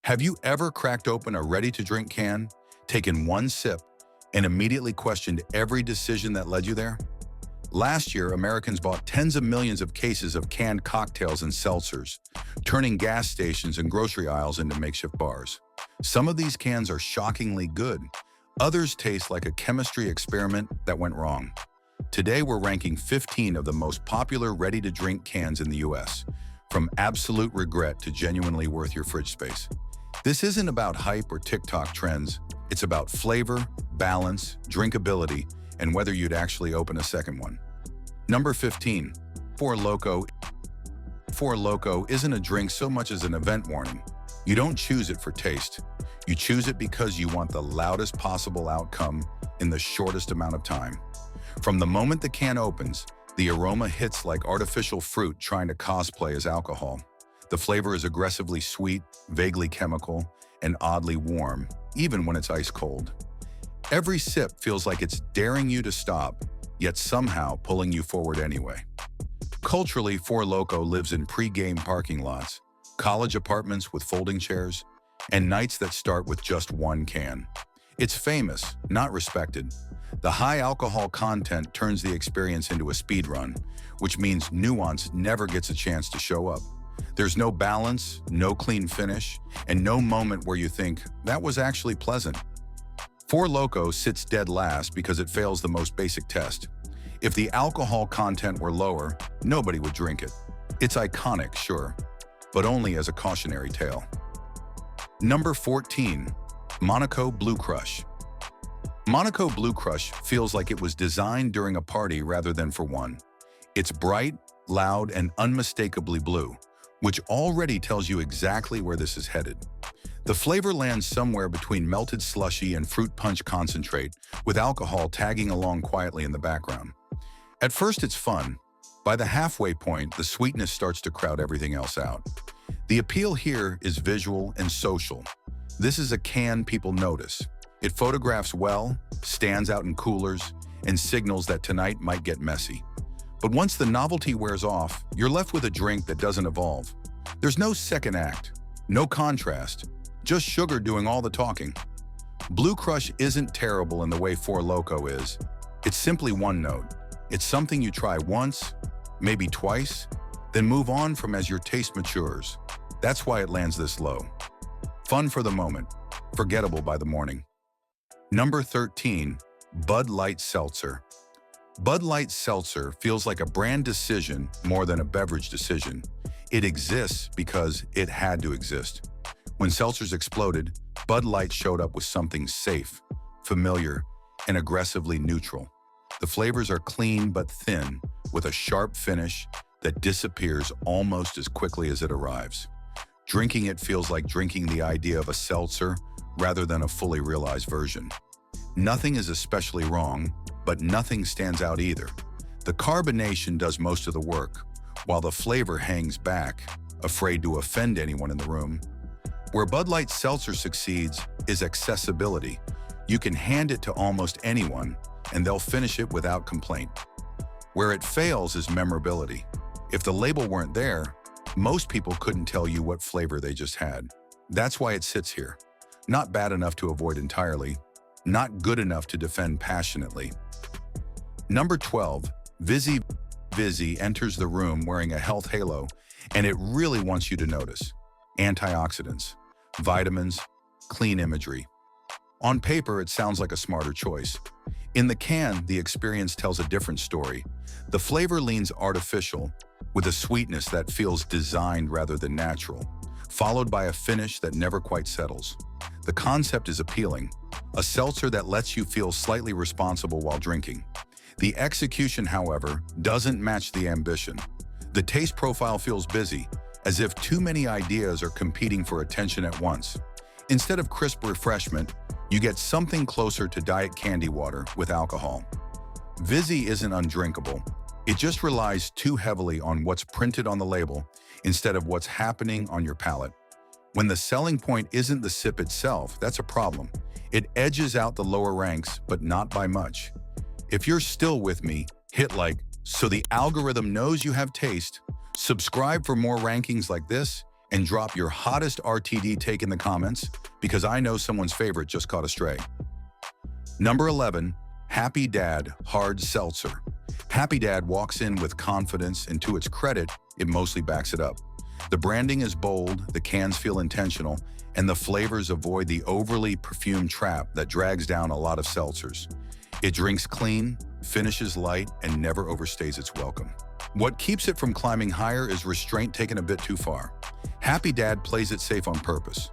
Have you ever cracked open a ready-to-drink can, taken one sip, and immediately questioned every decision that led you there? Last year, Americans bought tens of millions of cases of canned cocktails and seltzers, turning gas stations and grocery aisles into makeshift bars. Some of these cans are shockingly good. Others taste like a chemistry experiment that went wrong. Today, we're ranking 15 of the most popular ready-to-drink cans in the US, from absolute regret to genuinely worth your fridge space. This isn't about hype or TikTok trends. It's about flavor, balance, drinkability, and whether you'd actually open a second one. Number 15. Four Loko. Four Loko isn't a drink so much as an event warning. You don't choose it for taste. You choose it because you want the loudest possible outcome in the shortest amount of time. From the moment the can opens, the aroma hits like artificial fruit trying to cosplay as alcohol. The flavor is aggressively sweet, vaguely chemical, and oddly warm, even when it's ice cold. Every sip feels like it's daring you to stop, yet somehow pulling you forward anyway. Culturally, Four Loko lives in pre-game parking lots, college apartments with folding chairs, and nights that start with just one can. It's famous, not respected. The high alcohol content turns the experience into a speed run, which means nuance never gets a chance to show up. There's no balance, no clean finish, and no moment where you think, that was actually pleasant. Four Loko sits dead last because it fails the most basic test. If the alcohol content were lower, nobody would drink it. It's iconic, sure, but only as a cautionary tale. Number 14. Monaco Blue Crush. Monaco Blue Crush feels like it was designed during a party rather than for one. It's bright, loud, and unmistakably blue, which already tells you exactly where this is headed. The flavor lands somewhere between melted slushy and fruit punch concentrate, with alcohol tagging along quietly in the background. At first it's fun. By the halfway point, the sweetness starts to crowd everything else out. The appeal here is visual and social. This is a can people notice. It photographs well, stands out in coolers, and signals that tonight might get messy. But once the novelty wears off, you're left with a drink that doesn't evolve. There's no second act, no contrast, just sugar doing all the talking. Blue Crush isn't terrible in the way Four Loko is. It's simply one note. It's something you try once, maybe twice, then move on from as your taste matures. That's why it lands this low. Fun for the moment, forgettable by the morning. Number 13. Bud Light Seltzer. Bud Light Seltzer feels like a brand decision more than a beverage decision. It exists because it had to exist. When seltzers exploded, Bud Light showed up with something safe, familiar, and aggressively neutral. The flavors are clean but thin, with a sharp finish that disappears almost as quickly as it arrives. Drinking it feels like drinking the idea of a seltzer rather than a fully realized version. Nothing is especially wrong, but nothing stands out either. The carbonation does most of the work, while the flavor hangs back, afraid to offend anyone in the room. Where Bud Light Seltzer succeeds is accessibility. You can hand it to almost anyone, and they'll finish it without complaint. Where it fails is memorability. If the label weren't there, most people couldn't tell you what flavor they just had. That's why it sits here. Not bad enough to avoid entirely, not good enough to defend passionately. Number 12. Vizzy. Vizzy enters the room wearing a health halo, and it really wants you to notice. Antioxidants, vitamins, clean imagery. On paper, it sounds like a smarter choice. In the can, the experience tells a different story. The flavor leans artificial, with a sweetness that feels designed rather than natural, followed by a finish that never quite settles. The concept is appealing, a seltzer that lets you feel slightly responsible while drinking. The execution, however, doesn't match the ambition. The taste profile feels busy, as if too many ideas are competing for attention at once. Instead of crisp refreshment, you get something closer to diet candy water with alcohol. Vizzy isn't undrinkable. It just relies too heavily on what's printed on the label instead of what's happening on your palate. When the selling point isn't the sip itself, that's a problem. It edges out the lower ranks, but not by much. If you're still with me, hit like so the algorithm knows you have taste, subscribe for more rankings like this, and drop your hottest RTD take in the comments, because I know someone's favorite just caught a stray. Number 11, Happy Dad Hard Seltzer. Happy Dad walks in with confidence, and to its credit, it mostly backs it up. The branding is bold, the cans feel intentional, and the flavors avoid the overly perfumed trap that drags down a lot of seltzers. It drinks clean, finishes light, and never overstays its welcome. What keeps it from climbing higher is restraint taken a bit too far. Happy Dad plays it safe on purpose.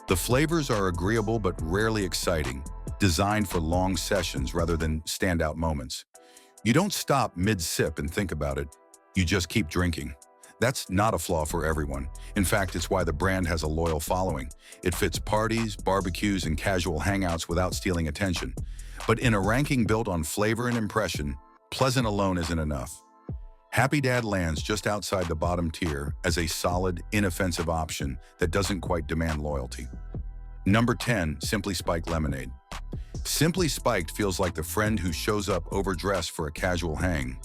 The flavors are agreeable but rarely exciting, designed for long sessions rather than standout moments. You don't stop mid-sip and think about it, you just keep drinking. That's not a flaw for everyone. In fact, it's why the brand has a loyal following. It fits parties, barbecues, and casual hangouts without stealing attention. But in a ranking built on flavor and impression, pleasant alone isn't enough. Happy Dad lands just outside the bottom tier as a solid, inoffensive option that doesn't quite demand loyalty. Number 10, Simply Spiked Lemonade. Simply Spiked feels like the friend who shows up overdressed for a casual hang.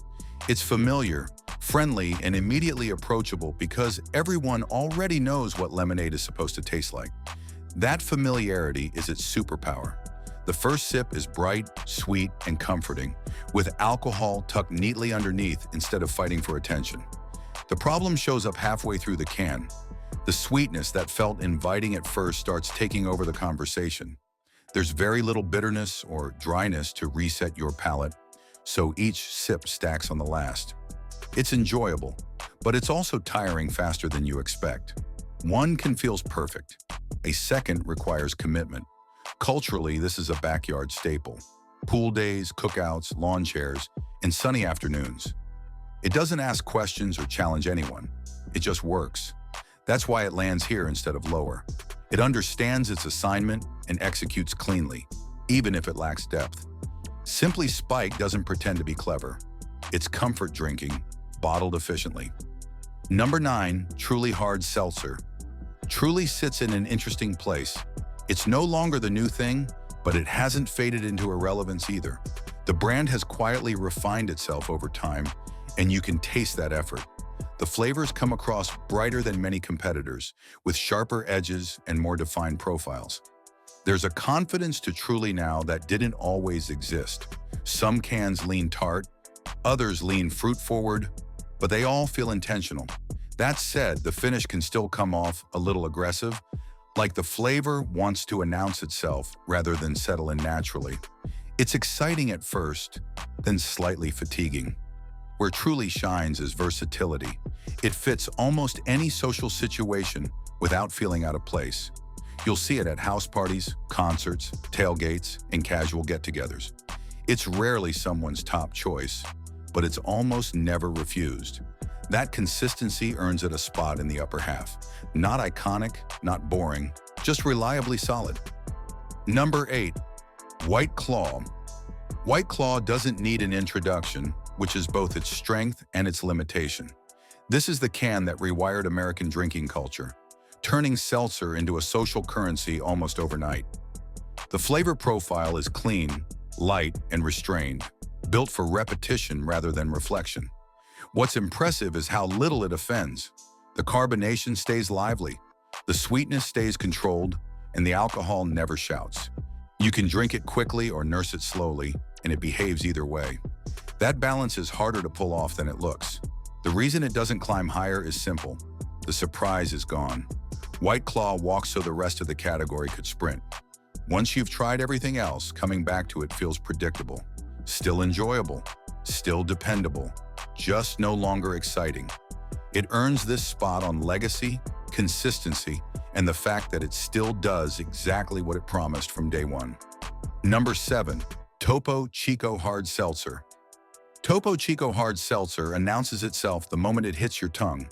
It's familiar, friendly, and immediately approachable because everyone already knows what lemonade is supposed to taste like. That familiarity is its superpower. The first sip is bright, sweet, and comforting, with alcohol tucked neatly underneath instead of fighting for attention. The problem shows up halfway through the can. The sweetness that felt inviting at first starts taking over the conversation. There's very little bitterness or dryness to reset your palate, so each sip stacks on the last. It's enjoyable, but it's also tiring faster than you expect. One can feel perfect. A second requires commitment. Culturally, this is a backyard staple. Pool days, cookouts, lawn chairs, and sunny afternoons. It doesn't ask questions or challenge anyone. It just works. That's why it lands here instead of lower. It understands its assignment and executes cleanly, even if it lacks depth. Simply Spiked doesn't pretend to be clever. It's comfort drinking, bottled efficiently. Number 9, Truly Hard Seltzer. Truly sits in an interesting place. It's no longer the new thing, but it hasn't faded into irrelevance either. The brand has quietly refined itself over time, and you can taste that effort. The flavors come across brighter than many competitors, with sharper edges and more defined profiles. There's a confidence to Truly now that didn't always exist. Some cans lean tart, others lean fruit-forward, but they all feel intentional. That said, the finish can still come off a little aggressive, like the flavor wants to announce itself rather than settle in naturally. It's exciting at first, then slightly fatiguing. Where Truly shines is versatility. It fits almost any social situation without feeling out of place. You'll see it at house parties, concerts, tailgates, and casual get-togethers. It's rarely someone's top choice, but it's almost never refused. That consistency earns it a spot in the upper half. Not iconic, not boring, just reliably solid. Number 8, White Claw. White Claw doesn't need an introduction, which is both its strength and its limitation. This is the can that rewired American drinking culture, turning seltzer into a social currency almost overnight. The flavor profile is clean, light, and restrained, built for repetition rather than reflection. What's impressive is how little it offends. The carbonation stays lively, the sweetness stays controlled, and the alcohol never shouts. You can drink it quickly or nurse it slowly, and it behaves either way. That balance is harder to pull off than it looks. The reason it doesn't climb higher is simple. The surprise is gone. White Claw walks so the rest of the category could sprint. Once you've tried everything else, coming back to it feels predictable. Still enjoyable, still dependable, just no longer exciting. It earns this spot on legacy, consistency, and the fact that it still does exactly what it promised from day one. Number 7, Topo Chico Hard Seltzer. Topo Chico Hard Seltzer announces itself the moment it hits your tongue.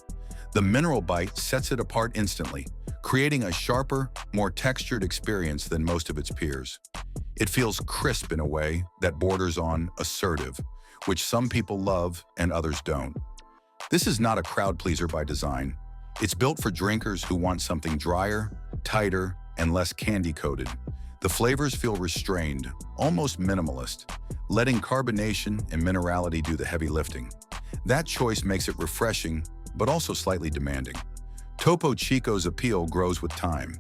The mineral bite sets it apart instantly, creating a sharper, more textured experience than most of its peers. It feels crisp in a way that borders on assertive, which some people love and others don't. This is not a crowd pleaser by design. It's built for drinkers who want something drier, tighter, and less candy-coated. The flavors feel restrained, almost minimalist, letting carbonation and minerality do the heavy lifting. That choice makes it refreshing, but also slightly demanding. Topo Chico's appeal grows with time.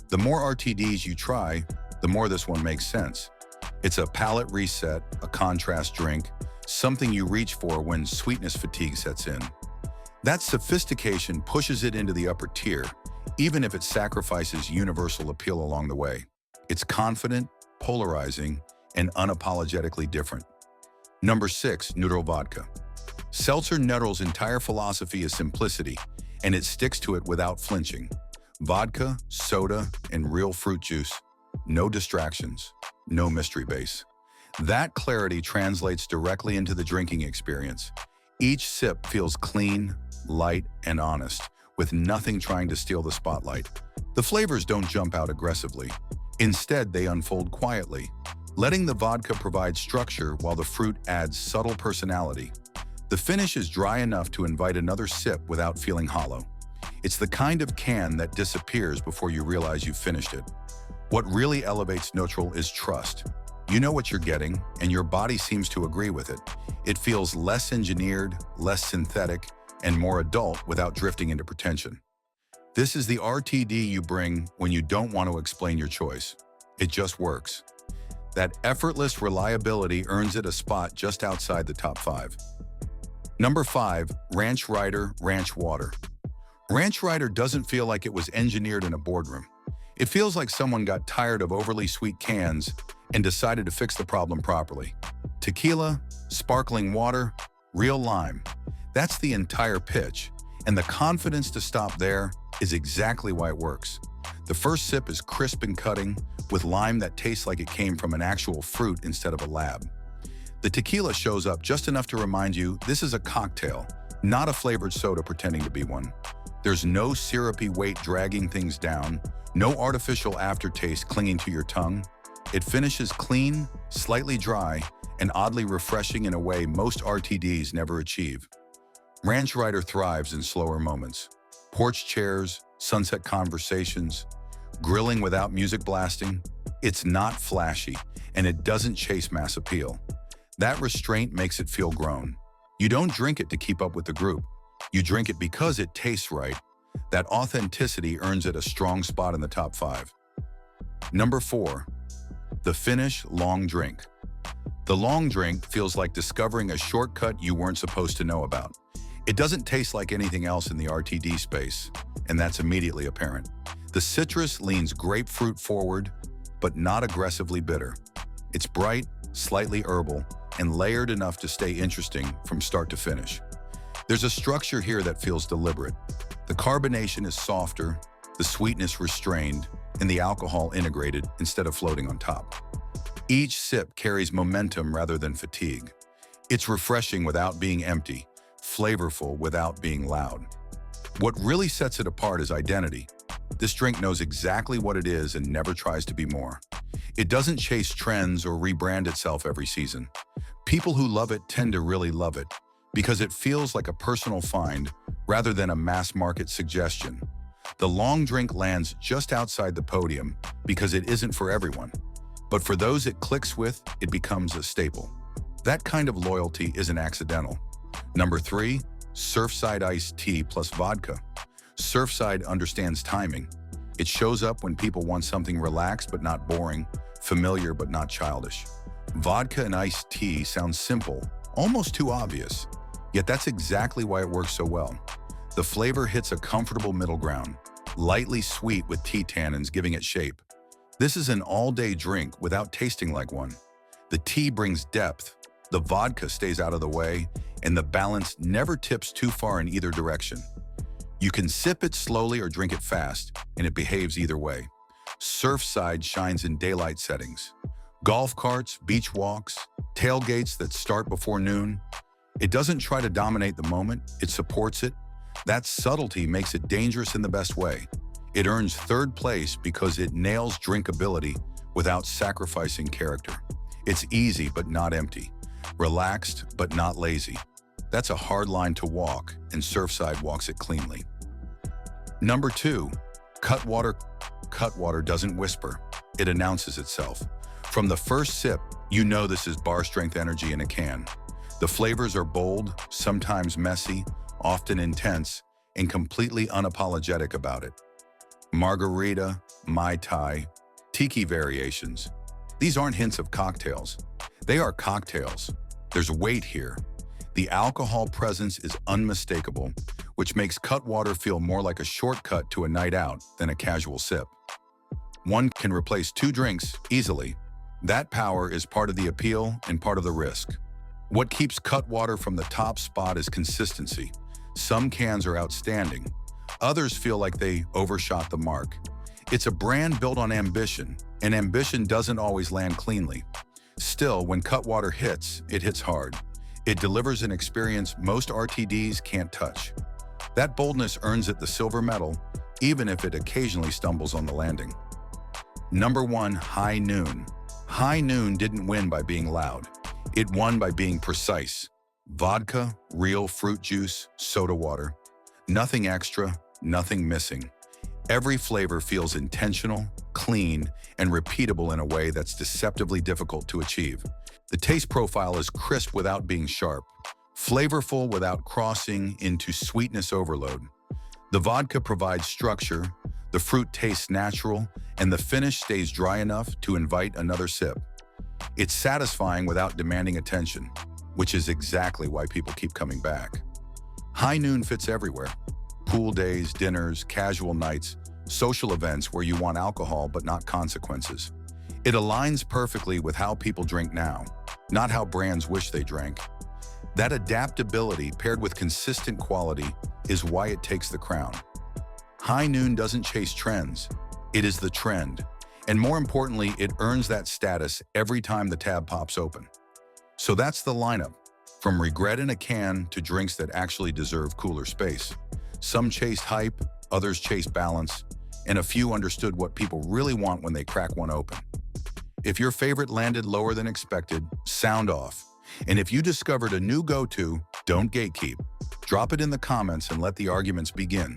The more RTDs you try, the more this one makes sense. It's a palate reset, a contrast drink, something you reach for when sweetness fatigue sets in. That sophistication pushes it into the upper tier, even if it sacrifices universal appeal along the way. It's confident, polarizing, and unapologetically different. Number 6, neutral vodka. Seltzer Neutral's entire philosophy is simplicity, and it sticks to it without flinching. Vodka, soda, and real fruit juice. No distractions, no mystery base. That clarity translates directly into the drinking experience. Each sip feels clean, light, and honest, with nothing trying to steal the spotlight. The flavors don't jump out aggressively. Instead, they unfold quietly, letting the vodka provide structure while the fruit adds subtle personality. The finish is dry enough to invite another sip without feeling hollow. It's the kind of can that disappears before you realize you've finished it. What really elevates neutral is trust. You know what you're getting, and your body seems to agree with it. It feels less engineered, less synthetic, and more adult without drifting into pretension. This is the RTD you bring when you don't want to explain your choice. It just works. That effortless reliability earns it a spot just outside the top 5. Number 5, Ranch Rider Ranch Water. Ranch Rider doesn't feel like it was engineered in a boardroom. It feels like someone got tired of overly sweet cans and decided to fix the problem properly. Tequila, sparkling water, real lime. That's the entire pitch, and the confidence to stop there is exactly why it works. The first sip is crisp and cutting, with lime that tastes like it came from an actual fruit instead of a lab. The tequila shows up just enough to remind you this is a cocktail, not a flavored soda pretending to be one. There's no syrupy weight dragging things down, no artificial aftertaste clinging to your tongue. It finishes clean, slightly dry, and oddly refreshing in a way most RTDs never achieve. Ranch Rider thrives in slower moments. Porch chairs, sunset conversations, grilling without music blasting. It's not flashy, and it doesn't chase mass appeal. That restraint makes it feel grown. You don't drink it to keep up with the group. You drink it because it tastes right. That authenticity earns it a strong spot in the top 5. Number 4, the Finnish Long Drink. The long drink feels like discovering a shortcut you weren't supposed to know about. It doesn't taste like anything else in the RTD space, and that's immediately apparent. The citrus leans grapefruit forward, but not aggressively bitter. It's bright, slightly herbal, and layered enough to stay interesting from start to finish. There's a structure here that feels deliberate. The carbonation is softer, the sweetness restrained, and the alcohol integrated instead of floating on top. Each sip carries momentum rather than fatigue. It's refreshing without being empty, flavorful without being loud. What really sets it apart is identity. This drink knows exactly what it is and never tries to be more. It doesn't chase trends or rebrand itself every season. People who love it tend to really love it because it feels like a personal find rather than a mass market suggestion. The long drink lands just outside the podium because it isn't for everyone. But for those it clicks with, it becomes a staple. That kind of loyalty isn't accidental. Number 3, Surfside iced tea plus vodka. Surfside understands timing. It shows up when people want something relaxed but not boring, familiar but not childish. Vodka and iced tea sounds simple, almost too obvious. Yet that's exactly why it works so well. The flavor hits a comfortable middle ground, lightly sweet with tea tannins giving it shape. This is an all-day drink without tasting like one. The tea brings depth, the vodka stays out of the way, and the balance never tips too far in either direction. You can sip it slowly or drink it fast, and it behaves either way. Surfside shines in daylight settings. Golf carts, beach walks, tailgates that start before noon. It doesn't try to dominate the moment, it supports it. That subtlety makes it dangerous in the best way. It earns third place because it nails drinkability without sacrificing character. It's easy but not empty, relaxed but not lazy. That's a hard line to walk, and Surfside walks it cleanly. Number 2, Cutwater. Cutwater doesn't whisper, it announces itself. From the first sip, you know this is bar-strength energy in a can. The flavors are bold, sometimes messy, often intense, and completely unapologetic about it. Margarita, Mai Tai, Tiki variations. These aren't hints of cocktails. They are cocktails. There's weight here. The alcohol presence is unmistakable, which makes Cutwater feel more like a shortcut to a night out than a casual sip. One can replace 2 drinks easily. That power is part of the appeal and part of the risk. What keeps Cutwater from the top spot is consistency. Some cans are outstanding. Others feel like they overshot the mark. It's a brand built on ambition, and ambition doesn't always land cleanly. Still, when Cutwater hits, it hits hard. It delivers an experience most RTDs can't touch. That boldness earns it the silver medal, even if it occasionally stumbles on the landing. Number 1, High Noon. High Noon didn't win by being loud. It won by being precise. Vodka, real fruit juice, soda water. Nothing extra, nothing missing. Every flavor feels intentional, clean, and repeatable in a way that's deceptively difficult to achieve. The taste profile is crisp without being sharp, flavorful without crossing into sweetness overload. The vodka provides structure, the fruit tastes natural, and the finish stays dry enough to invite another sip. It's satisfying without demanding attention, which is exactly why people keep coming back. High Noon fits everywhere. Pool days, dinners, casual nights, social events where you want alcohol but not consequences. It aligns perfectly with how people drink now, not how brands wish they drank. That adaptability paired with consistent quality is why it takes the crown. High Noon doesn't chase trends. It is the trend. And more importantly, it earns that status every time the tab pops open. So that's the lineup. From regret in a can to drinks that actually deserve cooler space. Some chased hype, others chased balance, and a few understood what people really want when they crack one open. If your favorite landed lower than expected, sound off. And if you discovered a new go-to, don't gatekeep. Drop it in the comments and let the arguments begin.